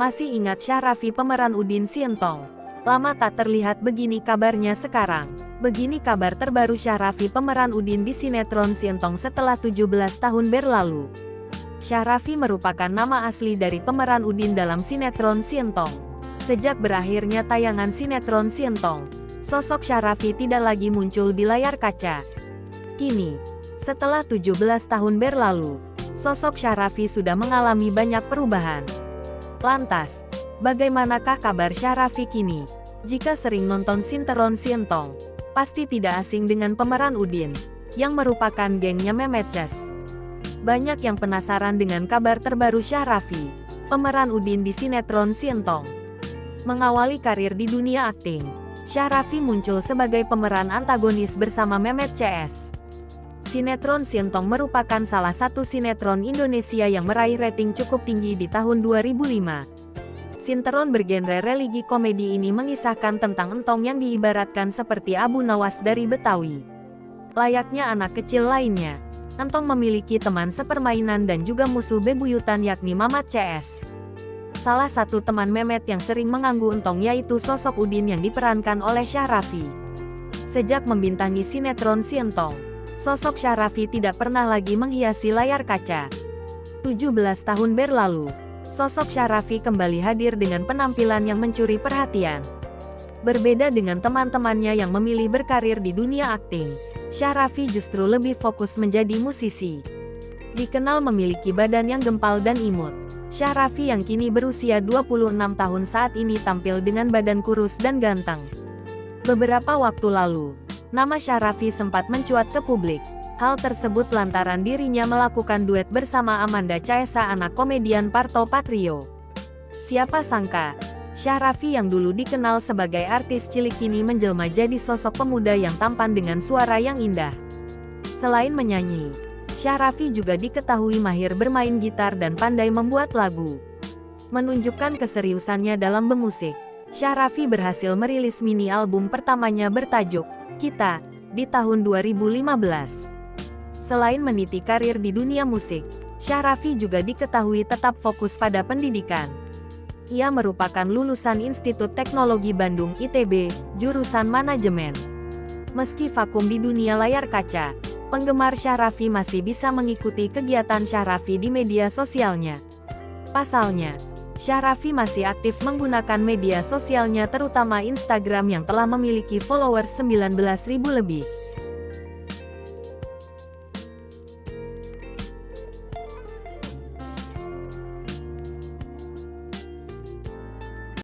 Masih ingat Syahrafi pemeran Udin Sientong? Lama tak terlihat, begini kabarnya sekarang. Begini kabar terbaru Syahrafi pemeran Udin di sinetron Sientong setelah 17 tahun berlalu. Syahrafi merupakan nama asli dari pemeran Udin dalam sinetron Sientong. Sejak berakhirnya tayangan sinetron Sientong, sosok Syahrafi tidak lagi muncul di layar kaca. Kini, setelah 17 tahun berlalu, sosok Syahrafi sudah mengalami banyak perubahan. Lantas, bagaimanakah kabar Syahrafi kini? Jika sering nonton sinetron Sientong, pasti tidak asing dengan pemeran Udin, yang merupakan gengnya Mehmet Ches. Banyak yang penasaran dengan kabar terbaru Syahrafi, pemeran Udin di sinetron Sientong. Mengawali karir di dunia akting, Syahrafi muncul sebagai pemeran antagonis bersama Mehmet Ches. Sinetron Sientong merupakan salah satu sinetron Indonesia yang meraih rating cukup tinggi di tahun 2005. Sinetron bergenre religi komedi ini mengisahkan tentang Entong yang diibaratkan seperti Abu Nawas dari Betawi. Layaknya anak kecil lainnya, Entong memiliki teman sepermainan dan juga musuh bebuyutan yakni Mamat CS. Salah satu teman Mehmet yang sering mengganggu Entong yaitu sosok Udin yang diperankan oleh Syahrafi. Sejak membintangi sinetron Sientong, sosok Syahrafi tidak pernah lagi menghiasi layar kaca. 17 tahun berlalu, sosok Syahrafi kembali hadir dengan penampilan yang mencuri perhatian. Berbeda dengan teman-temannya yang memilih berkarir di dunia akting, Syahrafi justru lebih fokus menjadi musisi. Dikenal memiliki badan yang gempal dan imut, Syahrafi yang kini berusia 26 tahun saat ini tampil dengan badan kurus dan ganteng. Beberapa waktu lalu, nama Syahrafi sempat mencuat ke publik. Hal tersebut lantaran dirinya melakukan duet bersama Amanda Caesa, anak komedian Parto Patrio. Siapa sangka, Syahrafi yang dulu dikenal sebagai artis cilik kini menjelma jadi sosok pemuda yang tampan dengan suara yang indah. Selain menyanyi, Syahrafi juga diketahui mahir bermain gitar dan pandai membuat lagu. Menunjukkan keseriusannya dalam bermusik, Syahrafi berhasil merilis mini album pertamanya bertajuk Kita di tahun 2015. Selain meniti karir di dunia musik, Syahrafi juga diketahui tetap fokus pada pendidikan. Ia merupakan lulusan Institut Teknologi Bandung ITB, jurusan manajemen. Meski vakum di dunia layar kaca, penggemar Syahrafi masih bisa mengikuti kegiatan Syahrafi di media sosialnya. Pasalnya, Syahrafi masih aktif menggunakan media sosialnya terutama Instagram yang telah memiliki followers 19.000 lebih.